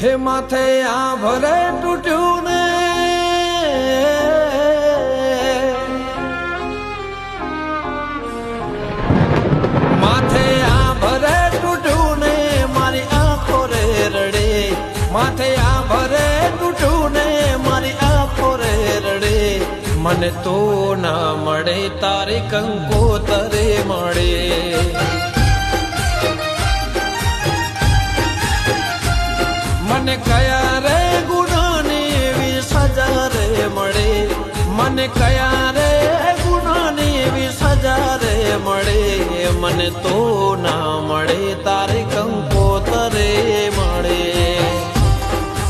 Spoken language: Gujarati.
હે માથે આ ભરે તૂટ્યું ને માથે આ ભરે તૂટ્યું ને મારી આંખો રે રડે માથે આ ભરે તૂટ્યું ને મારી આંખો રે રડે મને તો ના મળે તારી કંકોતરે મળે મને કયા રે ગુનાની એવી સજા રે મળે મને કયા રે ગુનાની એવી સજા રે મળે મને તો ના મળે તારી કંકોતરે મળે